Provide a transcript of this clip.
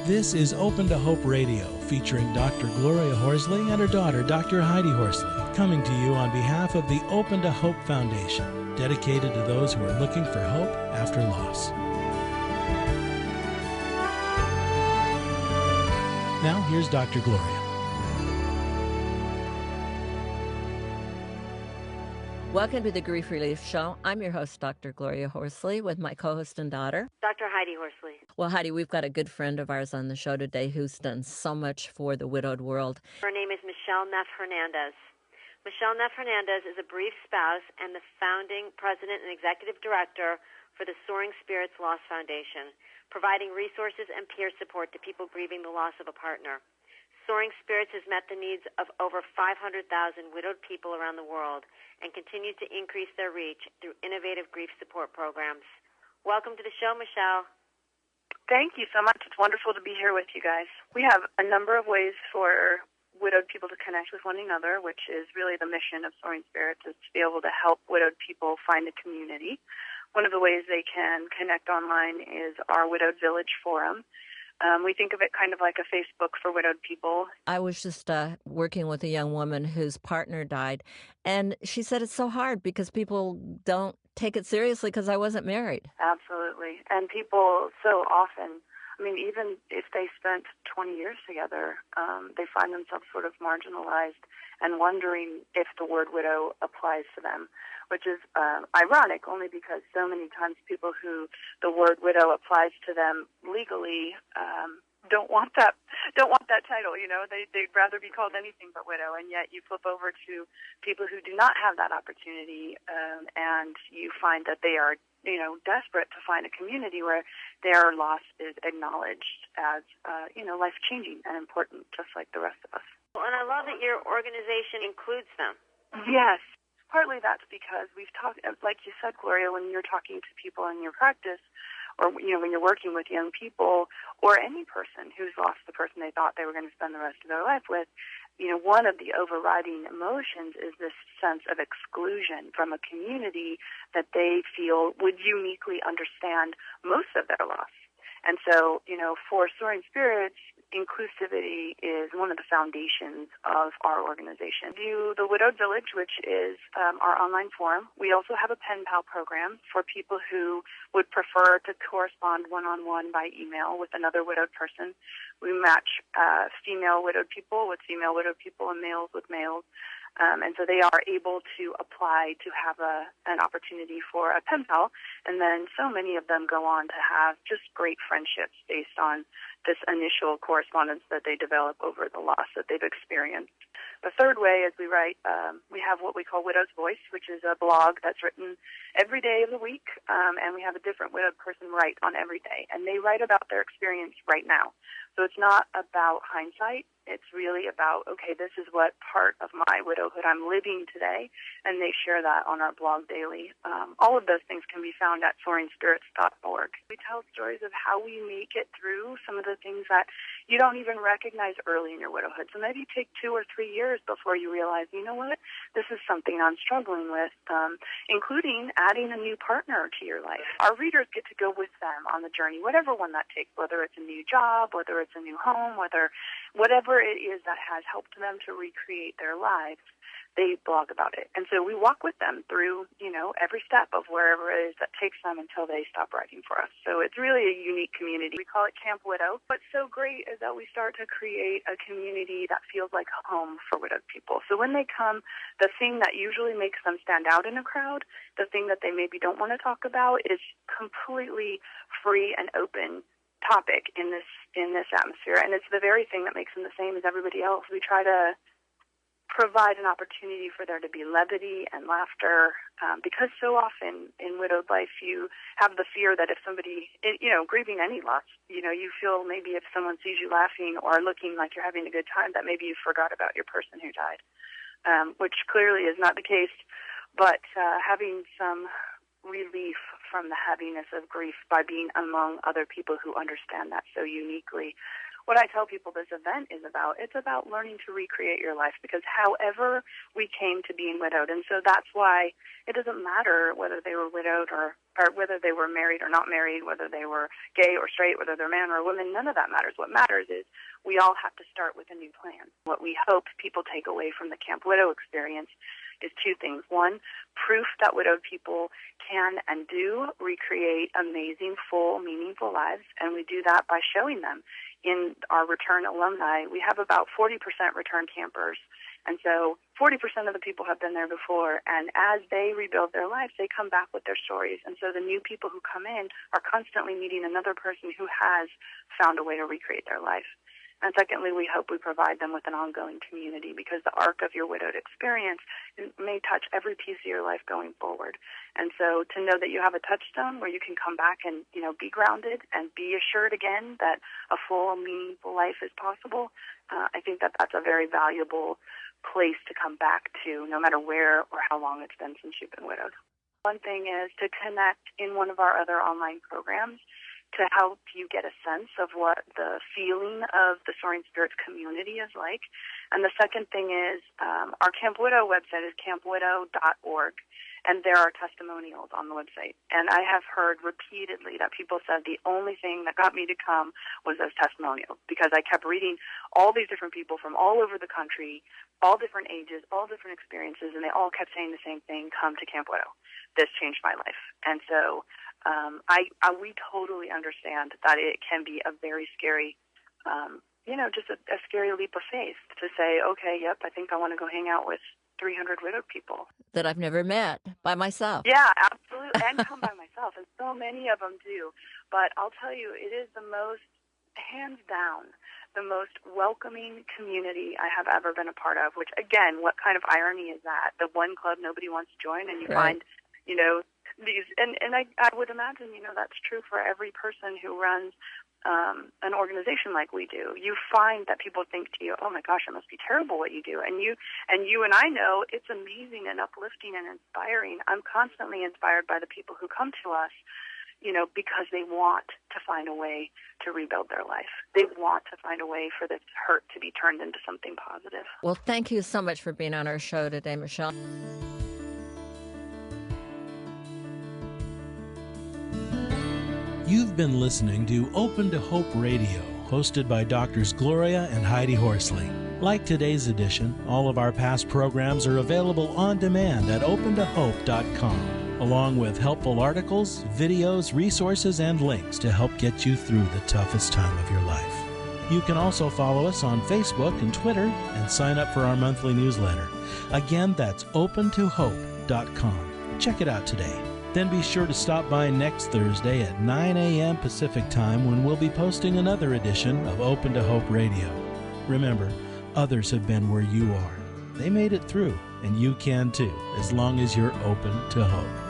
This is Open to Hope Radio, featuring Dr. Gloria Horsley and her daughter, Dr. Heidi Horsley, coming to you on behalf of the Open to Hope Foundation, dedicated to those who are looking for hope after loss. Now, here's Dr. Gloria. Welcome to the Grief Relief Show. I'm your host, Dr. Gloria Horsley, with my co-host and daughter, Dr. Heidi Horsley. Well, Heidi, we've got a good friend of ours on the show today who's done so much for the widowed world. Her name is Neff Hernandez. Neff Hernandez is a bereaved spouse and the founding president and executive director for the Soaring Spirits Loss Foundation, providing resources and peer support to people grieving the loss of a partner. Soaring Spirits has met the needs of over 500,000 widowed people around the world and continues to increase their reach through innovative grief support programs. Welcome to the show, Michelle. Thank you so much. It's wonderful to be here with you guys. We have a number of ways for widowed people to connect with one another, which is really the mission of Soaring Spirits, is to be able to help widowed people find a community. One of the ways they can connect online is our Widowed Village Forum. We think of it kind of like a Facebook for widowed people. I was just working with a young woman whose partner died, and she said it's so hard because people don't take it seriously because I wasn't married. Absolutely. And people so often, I mean, even if they spent 20 years together, they find themselves sort of marginalized and wondering if the word widow applies to them, which is ironic only because so many times people who the word widow applies to them legally don't want that title. You know, they'd rather be called anything but widow, and yet you flip over to people who do not have that opportunity, and you find that they are, you know, desperate to find a community where their loss is acknowledged as, you know, life-changing and important, just like the rest of us. Well, and I love that your organization includes them. Yes. Partly that's because we've talked, like you said, Gloria, when you're talking to people in your practice, or, you know, when you're working with young people, or any person who's lost the person they thought they were going to spend the rest of their life with, you know, one of the overriding emotions is this sense of exclusion from a community that they feel would uniquely understand most of their loss. And so, you know, for Soaring Spirits, inclusivity is one of the foundations of our organization. We do the Widowed Village, which is our online forum. We also have a pen pal program for people who would prefer to correspond one-on-one by email with another widowed person. We match female widowed people with female widowed people and males with males. And so they are able to apply to have an opportunity for a pen pal, and then so many of them go on to have just great friendships based on this initial correspondence that they develop over the loss that they've experienced. The third way is we write, we have what we call Widow's Voice, which is a blog that's written every day of the week, and we have a different widowed person write on every day, and they write about their experience right now. So it's not about hindsight. It's really about, okay, this is what part of my widowhood I'm living today, and they share that on our blog daily. All of those things can be found at soaringspirits.org. We tell stories of how we make it through some of the things that you don't even recognize early in your widowhood. So maybe you take 2 or 3 years before you realize, you know what, this is something I'm struggling with, including adding a new partner to your life. Our readers get to go with them on the journey, whatever one that takes, whether it's a new job, whether it's a new home, whatever it is that has helped them to recreate their lives, they blog about it. And so we walk with them through, you know, every step of wherever it is that takes them until they stop writing for us. So it's really a unique community. We call it Camp Widow. What's so great is that we start to create a community that feels like home for widowed people. So when they come, the thing that usually makes them stand out in a crowd, the thing that they maybe don't want to talk about, is completely free and open topic in this atmosphere, and it's the very thing that makes them the same as everybody else. We try to provide an opportunity for there to be levity and laughter, because so often in widowed life you have the fear that if somebody, you know, grieving any loss, you know, you feel maybe if someone sees you laughing or looking like you're having a good time, that maybe you forgot about your person who died, which clearly is not the case. But having some relief from the heaviness of grief by being among other people who understand that so uniquely. What I tell people this event is about, it's about learning to recreate your life, because however we came to being widowed, and so that's why it doesn't matter whether they were widowed or whether they were married or not married, whether they were gay or straight, whether they're man or woman, none of that matters. What matters is we all have to start with a new plan. What we hope people take away from the Camp Widow experience is two things. One, proof that widowed people can and do recreate amazing, full, meaningful lives, and we do that by showing them. In our return alumni, we have about 40% return campers, and so 40% of the people have been there before, and as they rebuild their lives, they come back with their stories, and so the new people who come in are constantly meeting another person who has found a way to recreate their life. And secondly, we hope we provide them with an ongoing community, because the arc of your widowed experience may touch every piece of your life going forward. And so to know that you have a touchstone where you can come back and, be grounded and be assured again that a full, meaningful life is possible, I think that that's a very valuable place to come back to, no matter where or how long it's been since you've been widowed. One thing is to connect in one of our other online programs to help you get a sense of what the feeling of the Soaring Spirits community is like. And the second thing is our Camp Widow website is campwidow.org, and there are testimonials on the website. And I have heard repeatedly that people said the only thing that got me to come was those testimonials, because I kept reading all these different people from all over the country, all different ages, all different experiences, and they all kept saying the same thing: come to Camp Widow. This changed my life. And so we totally understand that it can be a very scary, just a scary leap of faith to say, okay, yep, I think I want to go hang out with 300 widowed people that I've never met by myself. Yeah, absolutely, and come by myself, and so many of them do. But I'll tell you, it is the most, hands down, the most welcoming community I have ever been a part of, which, again, what kind of irony is that? The one club nobody wants to join, and you find, these, and I would imagine, that's true for every person who runs an organization like we do. You find that people think to you, oh my gosh, it must be terrible what you do. And you and I know it's amazing and uplifting and inspiring. I'm constantly inspired by the people who come to us, because they want to find a way to rebuild their life. They want to find a way for this hurt to be turned into something positive. Well, thank you so much for being on our show today, Michelle. You've been listening to Open to Hope Radio, hosted by Drs. Gloria and Heidi Horsley. Like today's edition, all of our past programs are available on demand at opentohope.com, along with helpful articles, videos, resources, and links to help get you through the toughest time of your life. You can also follow us on Facebook and Twitter and sign up for our monthly newsletter. Again, that's opentohope.com. Check it out today. Then be sure to stop by next Thursday at 9 a.m. Pacific Time, when we'll be posting another edition of Open to Hope Radio. Remember, others have been where you are. They made it through, and you can too, as long as you're open to hope.